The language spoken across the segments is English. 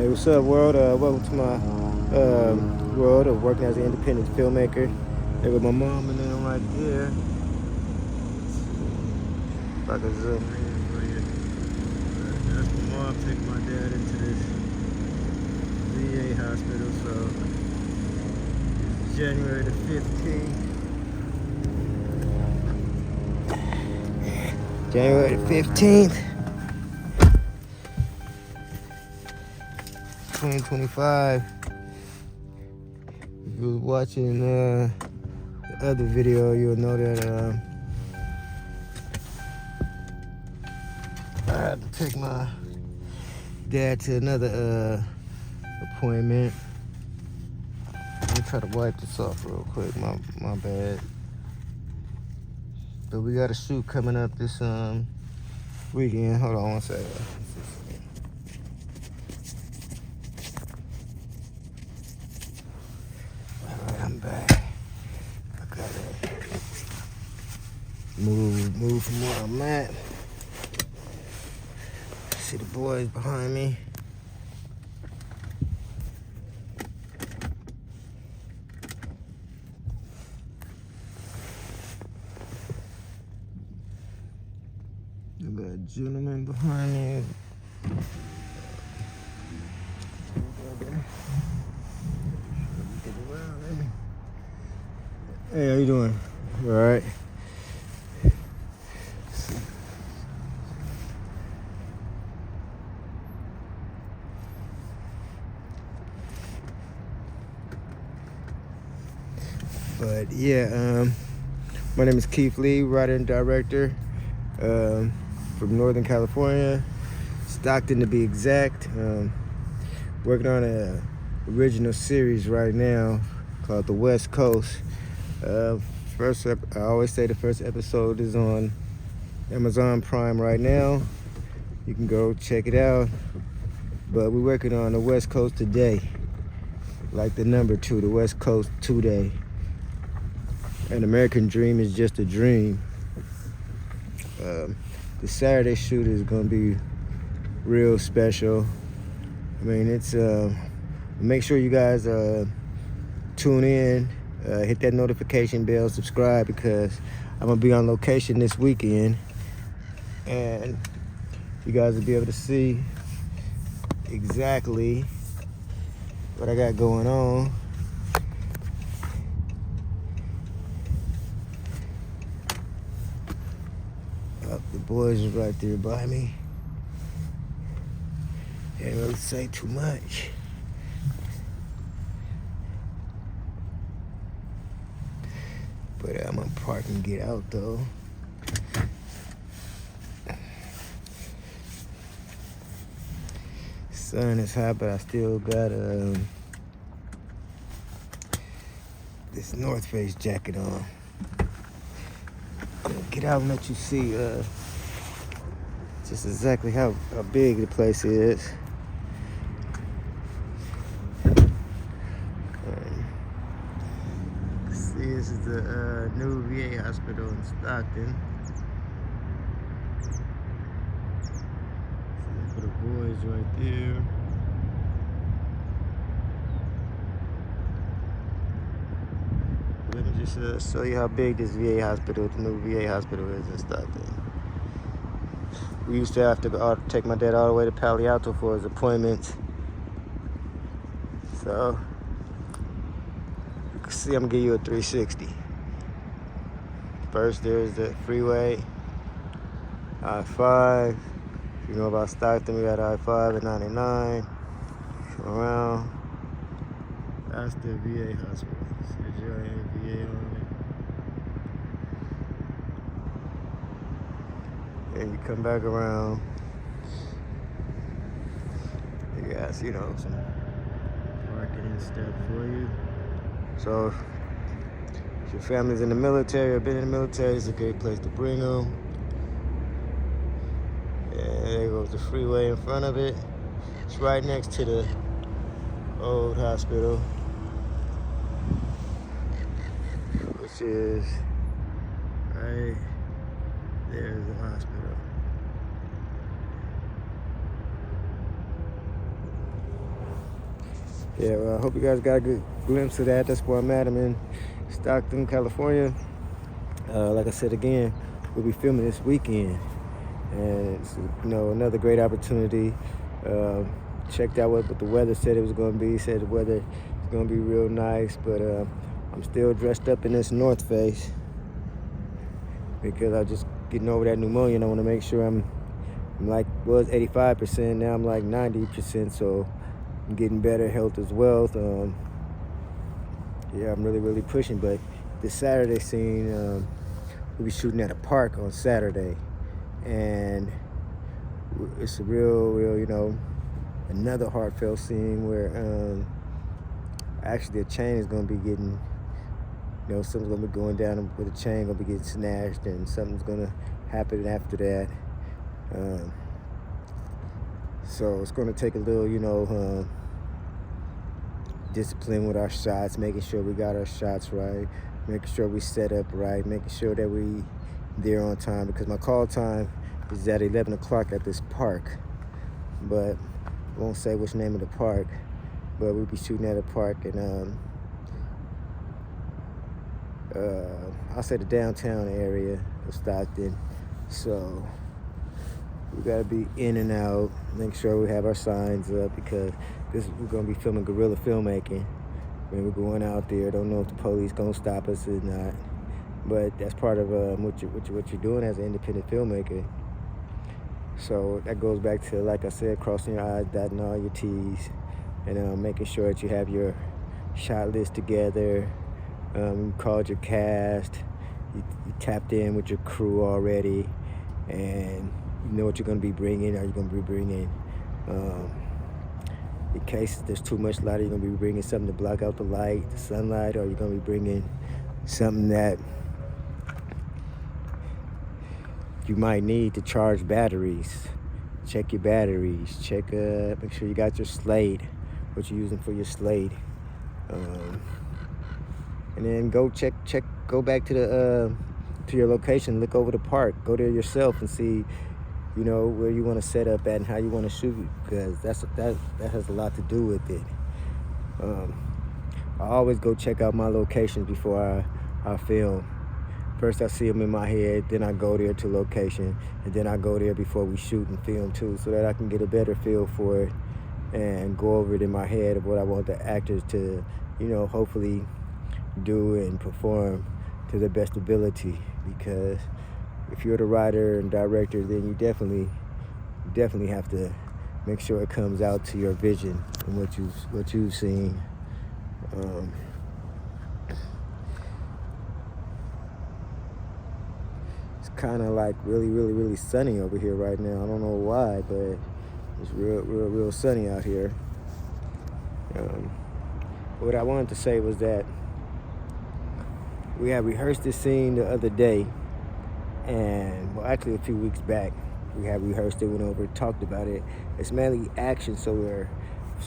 Hey, what's up, world? Welcome to my world of working as an independent filmmaker. There with my mom and then right here. If I can zoom in for you. That's my mom taking my dad into this VA hospital. So it's January the 15th. January the 15th. 2025. If you was watching the other video, you'll know that I had to take my dad to another appointment. Let me try to wipe this off real quick. My bad. But we got a shoot coming up this weekend. Hold on one second. I'm back. I gotta move from where I'm at. See the boys behind me. I got a gentleman behind me. Hey, how you doing? You all right? But yeah, my name is Keith Lee, writer and director from Northern California, Stockton to be exact. Working on an original series right now called The West Coast. I always say the first episode is on Amazon Prime right now. You can go check it out. But we're working on the West Coast today, like the number 2, the West Coast today. An American dream is just a dream. The Saturday shoot is gonna be real special. I mean, it's make sure you guys tune in. Hit that notification bell, subscribe, because I'm gonna be on location this weekend and you guys will be able to see exactly what I got going on. The boys is right there by me. Can't really say too much. But I'm gonna park and get out though. Sun is hot, but I still got this North Face jacket on. I'm gonna get out and let you see just exactly how big the place is. This is the new VA hospital in Stockton. For the boys right there. Let me just show you how big this VA hospital, the new VA hospital is in Stockton. We used to have to take my dad all the way to Palo Alto for his appointments. So, see, I'm gonna give you a 360. First, there's the freeway, I-5. If you know about Stockton, we got I-5 and 99. Come around. That's the VA hospital. See the giant VA on it. And you come back around. You got, some parking and stuff for you. So, if your family's in the military or been in the military, it's a great place to bring them. And there goes the freeway in front of it. It's right next to the old hospital, which is right there's the hospital. Yeah, well, I hope you guys got a good glimpse of that. That's where I'm at. I'm in Stockton, California. Like I said again, we'll be filming this weekend, and it's another great opportunity. Uh, Checked out what the weather said it was going to be. Said the weather is going to be real nice, but I'm still dressed up in this North Face because I'm just getting over that pneumonia, and I want to make sure I'm like was 85%. Now I'm like 90%, so I'm getting better health as well. Yeah, I'm really pushing. But this Saturday scene, we'll be shooting at a park on Saturday, and it's a real, another heartfelt scene where actually a chain is going to be getting, something's going to be going down with a chain going to be getting snatched, and something's going to happen after that. So it's going to take a little, discipline with our shots, making sure we got our shots right, making sure we set up right, making sure that we there on time, because my call time is at 11 o'clock at this park, but I won't say which name of the park, but we'll be shooting at a park, and I'll say the downtown area of Stockton. So we gotta be in and out, make sure we have our signs up, because we're gonna be filming guerrilla filmmaking. When we're going out there, don't know if the police gonna stop us or not, but that's part of what you're doing as an independent filmmaker. So that goes back to, like I said, crossing your I's, dotting all your T's, and making sure that you have your shot list together. You called your cast, you tapped in with your crew already, and you know what you're going to be bringing. Are you going to be bringing, in case there's too much light, are you going to be bringing something to block out the light, the sunlight, or are you going to be bringing something that you might need to charge batteries? Check your batteries. Check, make sure you got your slate, what you're using for your slate. And then go back to your location, look over the park, go there yourself and see, where you want to set up at and how you want to shoot, because that has a lot to do with it. I always go check out my locations before I film. First I see them in my head, then I go there to location, and then I go there before we shoot and film too, so that I can get a better feel for it and go over it in my head of what I want the actors to, hopefully do and perform to their best ability. Because if you're the writer and director, then you definitely have to make sure it comes out to your vision and what you've seen. It's kind of like really sunny over here right now. I don't know why, but it's real sunny out here. What I wanted to say was that we had rehearsed this scene the other day, and actually a few weeks back we had rehearsed it, went over, talked about it. It's mainly action, so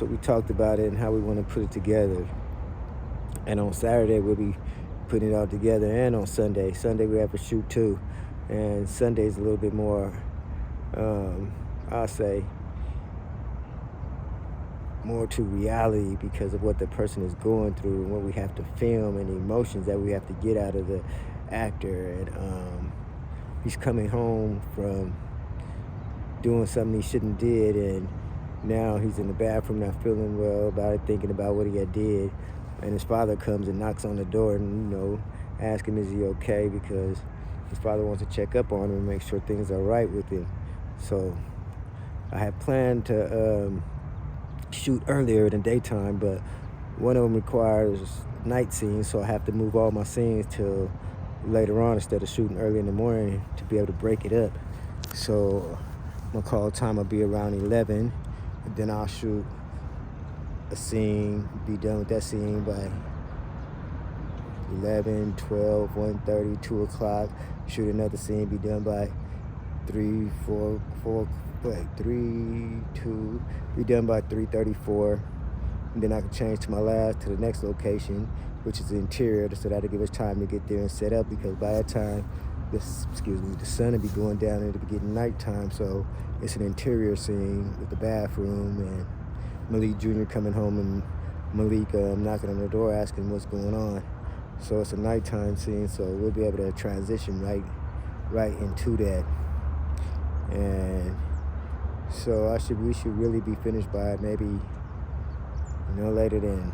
we talked about it and how we want to put it together. And on Saturday we'll be putting it all together, and on Sunday we have a shoot too. And Sunday's a little bit more, I'll say, more to reality because of what the person is going through and what we have to film and the emotions that we have to get out of the actor. And he's coming home from doing something he shouldn't did, and now he's in the bathroom not feeling well about it, thinking about what he had did. And his father comes and knocks on the door and, ask him, is he okay? Because his father wants to check up on him and make sure things are right with him. So I had planned to shoot earlier in the daytime, but one of them requires night scenes, so I have to move all my scenes till later on instead of shooting early in the morning to be able to break it up. So my call time will be around 11, and then I'll shoot a scene, be done with that scene by 11, 12, 1:30, 2 o'clock. Shoot another scene, be done by 3, 4, 3, 2, be done by 3:34. And then I can change to the next location, which is the interior, so that'll give us time to get there and set up, because by that time, the sun will be going down and it'll be getting nighttime. So it's an interior scene with the bathroom and Malik Jr. coming home and Malik knocking on the door asking what's going on. So it's a nighttime scene, so we'll be able to transition right into that. And so we should really be finished by maybe no later than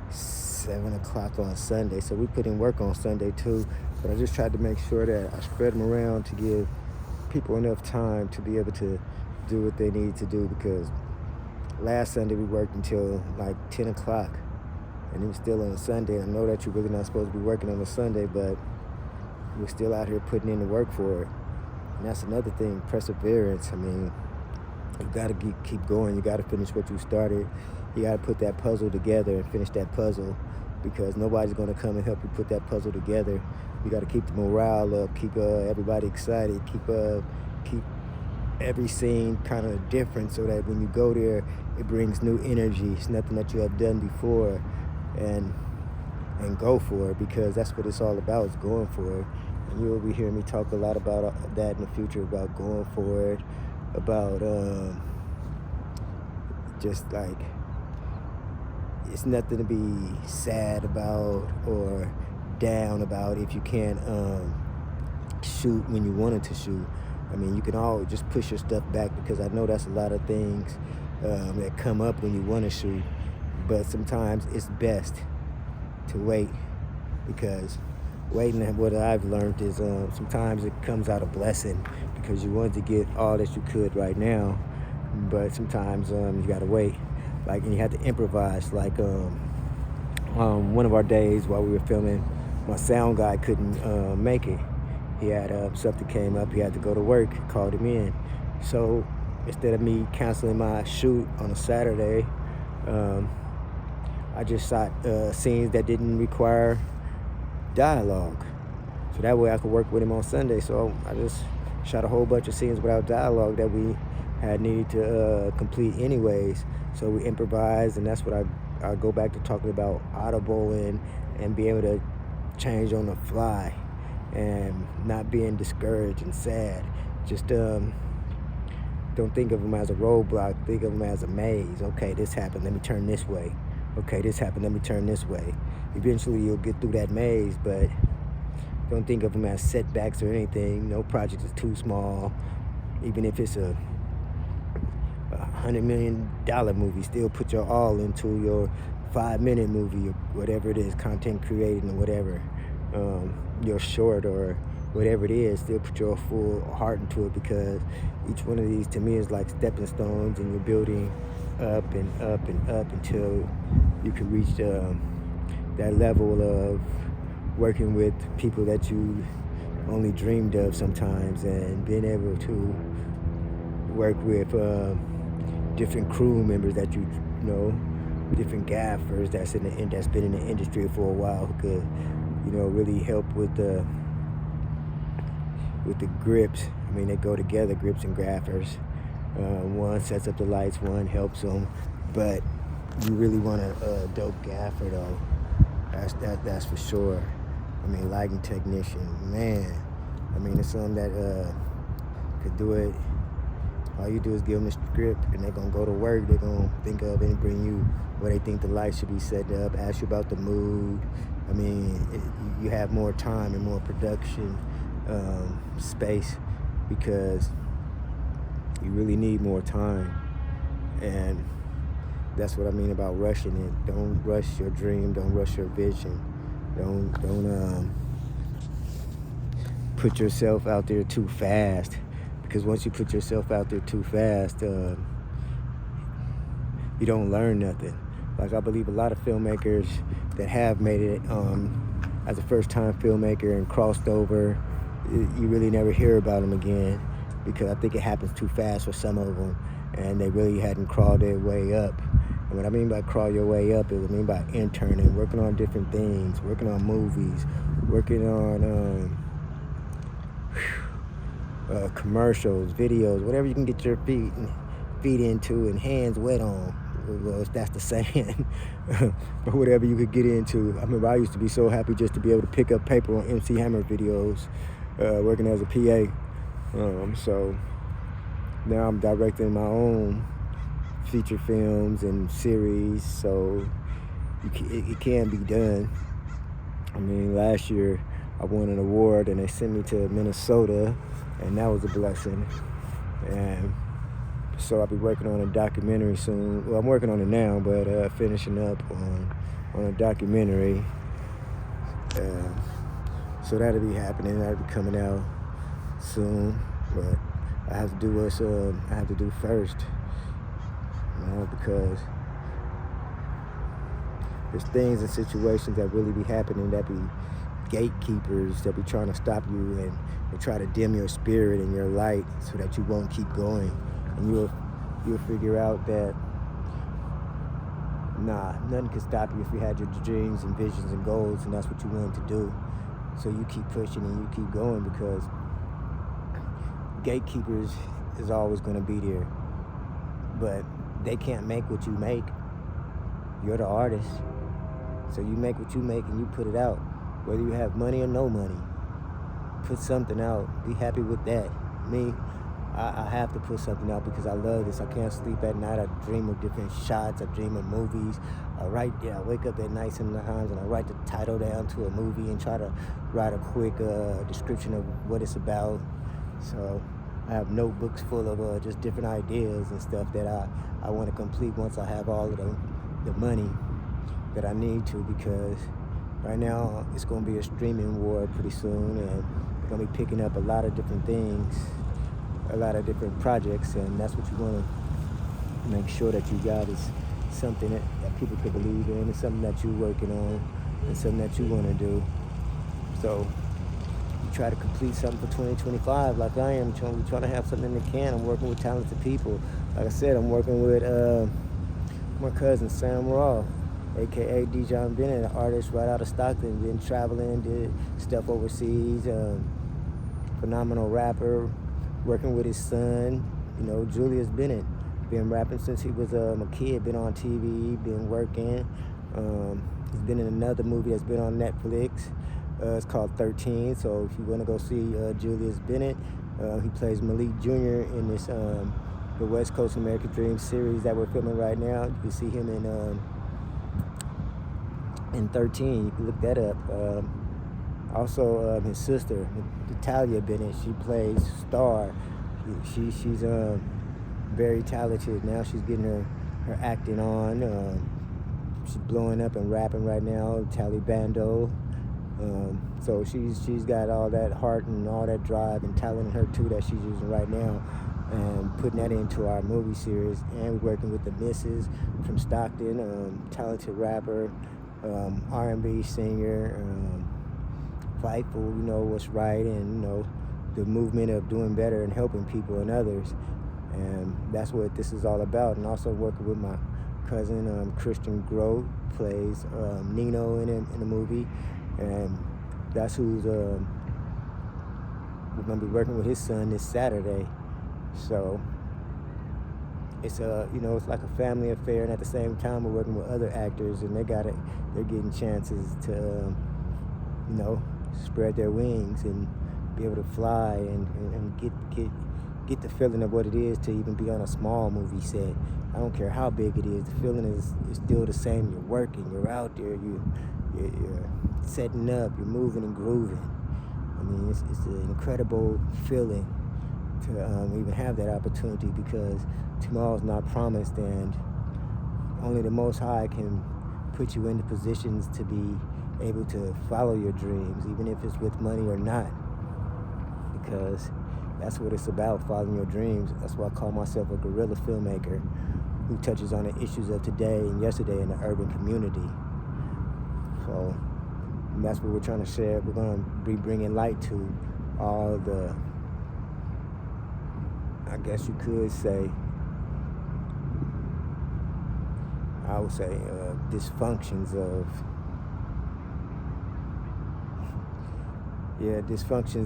7 o'clock on Sunday. So we put in work on Sunday too, but I just tried to make sure that I spread them around to give people enough time to be able to do what they need to do, because last Sunday we worked until like 10 o'clock and it was still on a Sunday. I know that you're really not supposed to be working on a Sunday, but we're still out here putting in the work for it. And that's another thing, perseverance. I mean, you got to keep going. You got to finish what you started. You got to put that puzzle together and finish that puzzle, because nobody's going to come and help you put that puzzle together. You got to keep the morale up, keep everybody excited, keep every scene kind of different, so that when you go there, it brings new energy. It's nothing that you have done before, and go for it, because that's what it's all about, is going for it. And you'll be hearing me talk a lot about that in the future, about going for it, about just like, it's nothing to be sad about or down about if you can't shoot when you wanted to shoot. I mean, you can always just push your stuff back, because I know that's a lot of things that come up when you want to shoot. But sometimes it's best to wait, because waiting, what I've learned is sometimes it comes out a blessing, because you wanted to get all that you could right now, but sometimes you got to wait. Like, and you have to improvise. Like one of our days while we were filming, my sound guy couldn't make it. He had something came up, he had to go to work, called him in. So instead of me canceling my shoot on a Saturday, I just shot scenes that didn't require dialogue, so that way I could work with him on Sunday. So I just shot a whole bunch of scenes without dialogue that we had needed to complete anyways. So we improvised, and that's what I go back to talking about, audible and being able to change on the fly and not being discouraged and sad. Just don't think of them as a roadblock, think of them as a maze. Okay, this happened, let me turn this way. Okay, this happened, let me turn this way. Eventually you'll get through that maze, but don't think of them as setbacks or anything. No project is too small. Even if it's a $100 million movie, still put your all into your 5-minute movie or whatever it is, content creating or whatever, your short or whatever it is, still put your full heart into it, because each one of these to me is like stepping stones, and you're building up and up and up until you can reach that level of working with people that you only dreamed of sometimes, and being able to work with different crew members that you know, different gaffers that's been in the industry for a while, who could, you know, really help with the grips. I mean, they go together, grips and gaffers. One sets up the lights, one helps them, but you really want a dope gaffer though. That's for sure. I mean, lighting technician, man. I mean, it's something that could do it. All you do is give them the script, and they're gonna go to work. They're gonna think of it and bring you where they think the lights should be set up, ask you about the mood. I mean, you have more time and more production space, because you really need more time. And that's what I mean about rushing it. Don't rush your dream. Don't rush your vision. Don't put yourself out there too fast, because once you put yourself out there too fast, you don't learn nothing. Like, I believe a lot of filmmakers that have made it as a first-time filmmaker and crossed over, you really never hear about them again, because I think it happens too fast for some of them, and they really hadn't crawled their way up. And what I mean by crawl your way up is I mean by interning, working on different things, working on movies, working on commercials, videos, whatever you can get your feet into and hands wet on. Well, that's the saying. But whatever you could get into. I remember I used to be so happy just to be able to pick up paper on MC Hammer videos, working as a PA. So now I'm directing my own feature films and series, so it can be done. I mean, last year I won an award and they sent me to Minnesota, and that was a blessing. And so I'll be working on a documentary soon. Well, I'm working on it now, but finishing up on a documentary. So that'll be happening. That'll be coming out soon. But I have to do what I have to do first, because there's things and situations that really be happening that be gatekeepers that be trying to stop you, and they try to dim your spirit and your light so that you won't keep going. And you'll figure out that nothing can stop you if you had your dreams and visions and goals, and that's what you wanted to do. So you keep pushing and you keep going, because gatekeepers is always going to be there, but they can't make what you make. You're the artist, so you make what you make and you put it out, whether you have money or no money. Put something out. Be happy with that. Me, I have to put something out because I love this. I can't sleep at night. I dream of different shots. I dream of movies. I wake up at night sometimes and I write the title down to a movie and try to write a quick description of what it's about. So I have notebooks full of just different ideas and stuff that I want to complete once I have all of the money that I need to, because right now it's going to be a streaming war pretty soon, and we're going to be picking up a lot of different things, a lot of different projects, and that's what you want to make sure that you got is something that people can believe in, and something that you're working on, and something that you want to do. So you try to complete something for 2025 like I am, trying to have something in the can. I'm working with talented people. Like I said, I'm working with my cousin Sam Raw, aka Dijon Bennett, an artist right out of Stockton, been traveling, did stuff overseas, phenomenal rapper, working with his son, Julius Bennett, been rapping since he was a kid, been on TV, been working. He's been in another movie that's been on Netflix. It's called 13, so if you want to go see Julius Bennett, he plays Malik Jr. in this the West Coast American Dream series that we're filming right now. You can see him in 13. You can look that up. Also, his sister, Natalia Bennett, she plays Star. She's very talented. Now she's getting her acting on. She's blowing up and rapping right now, Tally Bando. So she's got all that heart and all that drive and talent in her too that she's using right now, and putting that into our movie series. And we're working with the Misses from Stockton, talented rapper, R&B singer, fightful, what's right, and the movement of doing better and helping people and others. And that's what this is all about. And also working with my cousin Christian Grote, plays Nino in the movie, and that's who's we're gonna be working with his son this Saturday. So it's it's like a family affair, and at the same time we're working with other actors, and they're getting chances to spread their wings and be able to fly and get the feeling of what it is to even be on a small movie set. I don't care how big it is, the feeling is still the same. You're working, you're out there, you're setting up, you're moving and grooving. I mean, it's an incredible feeling to even have that opportunity, because tomorrow's not promised, and only the Most High can put you into positions to be able to follow your dreams, even if it's with money or not, because that's what it's about, following your dreams. That's why I call myself a guerrilla filmmaker who touches on the issues of today and yesterday in the urban community. So that's what we're trying to share. We're going to be bringing light to all the, I guess you could say, I would say dysfunctions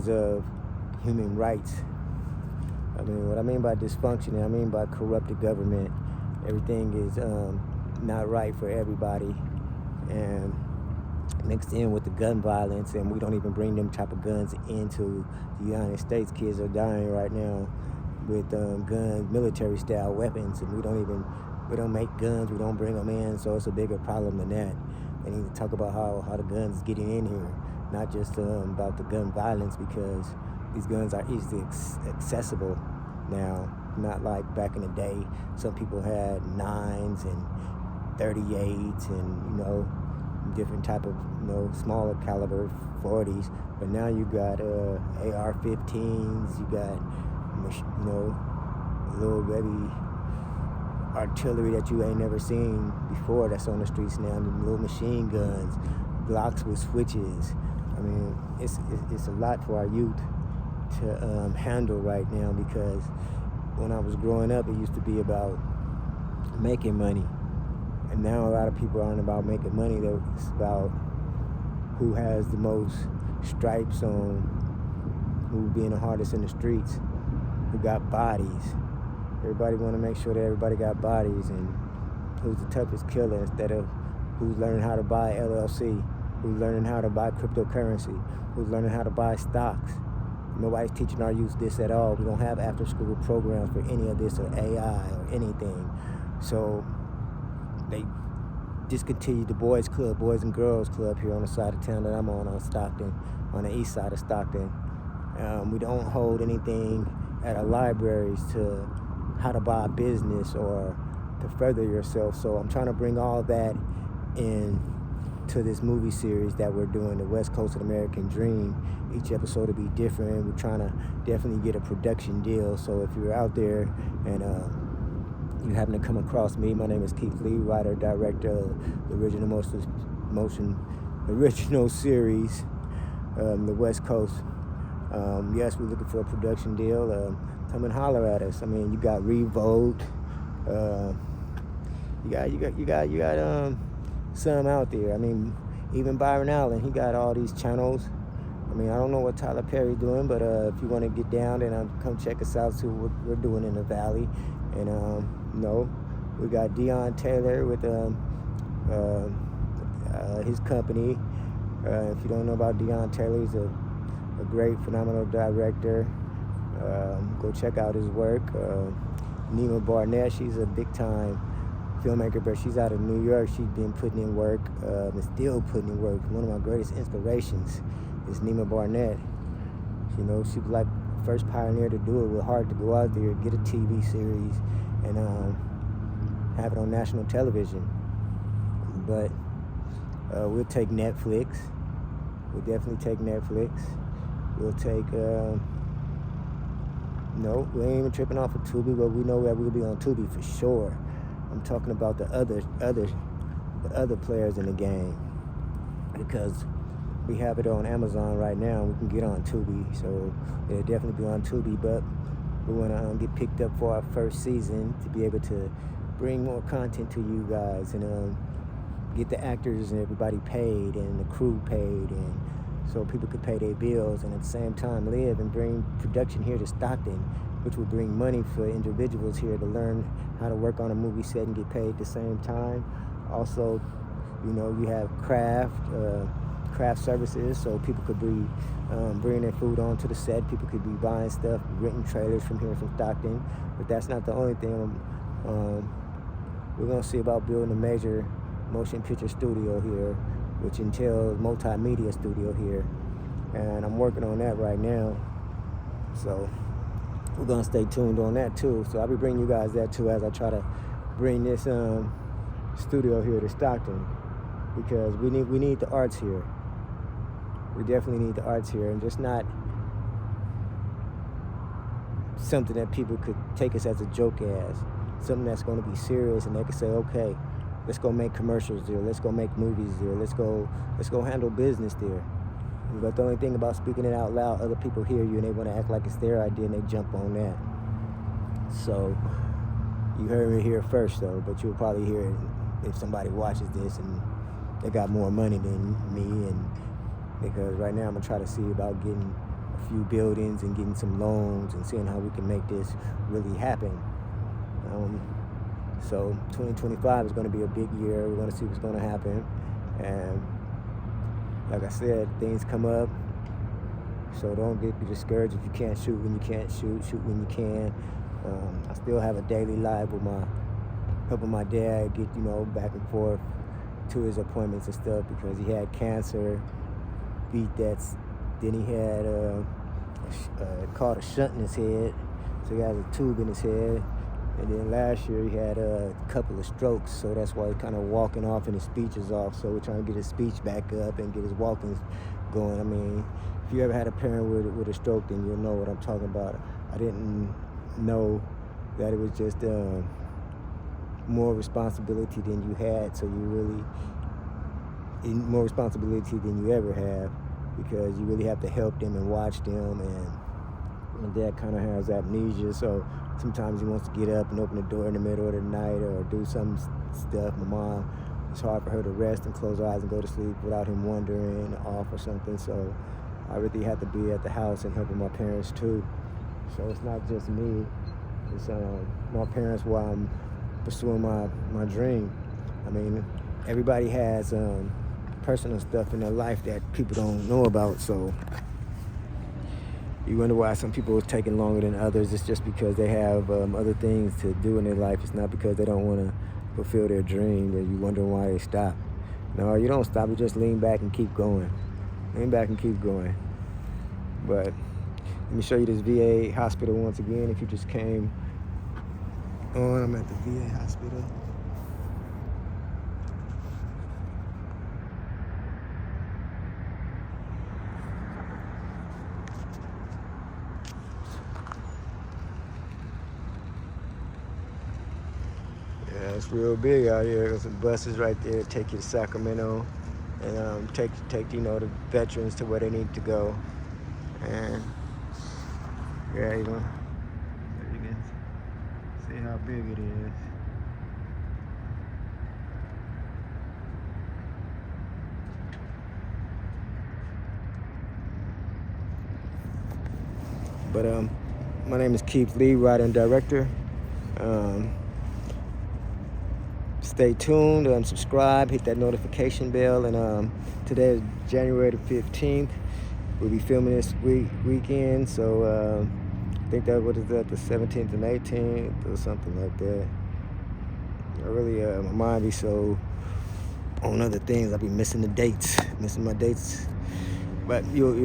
of human rights. I mean, what I mean by dysfunction, I mean by corrupted government. Everything is not right for everybody, and mixed in with the gun violence, and we don't even bring them type of guns into the United States. Kids are dying right now with guns, military style weapons, and we don't even we don't make guns, we don't bring them in, so it's a bigger problem than that. They need to talk about how the guns is getting in here, not just about the gun violence, because these guns are easily accessible now, not like back in the day. Some people had 9s and 38s and, different type of, smaller caliber 40s, but now you got AR-15s, you got, little baby artillery that you ain't never seen before that's on the streets now, the little machine guns, Glocks with switches. I mean, it's a lot for our youth to handle right now, because when I was growing up, it used to be about making money. And now a lot of people aren't about making money. It's about who has the most stripes on, who being the hardest in the streets, who got bodies. Everybody want to make sure that everybody got bodies, and who's the toughest killer, instead of who's learning how to buy LLC, who's learning how to buy cryptocurrency, who's learning how to buy stocks. Nobody's teaching our youth this at all. We don't have after-school programs for any of this, or AI or anything. So they discontinued the Boys and Girls Club here on the side of town that I'm on Stockton, on the east side of Stockton. We don't hold anything at our libraries to how to buy a business or to further yourself. So I'm trying to bring all that in to this movie series that we're doing, the West Coast of the American Dream. Each episode will be different. We're trying to definitely get a production deal. So if you're out there and you happen to come across me, my name is Keith Lee, writer, director of the original series, the West Coast. Yes, we're looking for a production deal. Come and holler at us. I mean, you got Revolt. You got some out there. I mean, even Byron Allen, he got all these channels. I mean, I don't know what Tyler Perry's doing, but if you want to get down, then come check us out, see what we're doing in the Valley. And we got Deon Taylor with his company. If you don't know about Deon Taylor, he's a great, phenomenal director. Go check out his work. Nima Barnett, she's a big-time filmmaker, but she's out of New York. She's been putting in work and still putting in work. One of my greatest inspirations is Nima Barnett. She was like the first pioneer to do it. It was hard to go out there, get a TV series, and have it on national television. But we'll take Netflix. We'll definitely take Netflix. We'll take, no, we ain't even tripping off of Tubi, but we know that we'll be on Tubi for sure. I'm talking about the other players in the game, because we have it on Amazon right now. We can get on Tubi, so it'll definitely be on Tubi. But we want to get picked up for our first season to be able to bring more content to you guys, and get the actors and everybody paid, and the crew paid, and so people could pay their bills, and at the same time live and bring production here to Stockton, which will bring money for individuals here to learn how to work on a movie set and get paid at the same time. Also, you have craft services, so people could be bringing their food onto the set. People could be buying stuff, renting trailers from here from Stockton. But that's not the only thing. We're going to see about building a major motion picture studio here, which entails multimedia studio here, and I'm working on that right now. So we're gonna stay tuned on that too. So I'll be bringing you guys that too, as I try to bring this studio here to Stockton, because we need the arts here. We definitely need the arts here, and just not something that people could take us as a joke, as something that's going to be serious, and they could say, okay, let's go make commercials there. Let's go make movies there. Let's go handle business there. But the only thing about speaking it out loud, other people hear you and they want to act like it's their idea, and they jump on that. So you heard me here first, though, but you'll probably hear it if somebody watches this and they got more money than me. And because right now I'm gonna try to see about getting a few buildings and getting some loans and seeing how we can make this really happen. So 2025 is going to be a big year. We're going to see what's going to happen. And like I said, things come up. So don't get discouraged if you can't shoot when you can't shoot. Shoot when you can. I still have a daily live with my helping my dad get, back and forth to his appointments and stuff because he had cancer, beat that. Then he had caught a shunt in his head, so he has a tube in his head. And then last year he had a couple of strokes, so that's why he's kind of walking off and his speech is off. So we're trying to get his speech back up and get his walking going. I mean, if you ever had a parent with a stroke, then you'll know what I'm talking about. I didn't know that it was just more responsibility than you had, so more responsibility than you ever have, because you really have to help them and watch them. And my dad kind of has amnesia, so sometimes he wants to get up and open the door in the middle of the night or do some stuff. My mom, it's hard for her to rest and close her eyes and go to sleep without him wandering off or something. So I really have to be at the house and helping my parents too. So it's not just me, it's my parents while I'm pursuing my dream. I mean, everybody has personal stuff in their life that people don't know about, so you wonder why some people are taking longer than others. It's just because they have other things to do in their life. It's not because they don't want to fulfill their dream and you wonder why they stop. No, you don't stop. You just lean back and keep going. Lean back and keep going. But let me show you this VA hospital once again. If you just came on, I'm at the VA hospital. Yeah, it's real big out here. There's some buses right there take you to Sacramento and take the veterans to where they need to go. And yeah, you can see how big it is. But my name is Keith Lee, writer and director. Stay tuned, subscribe, hit that notification bell, and today is January the 15th. We'll be filming this weekend, so I think that what is that, the 17th and 18th or something like that. I really, my mind be so on other things, I be missing my dates, but you'll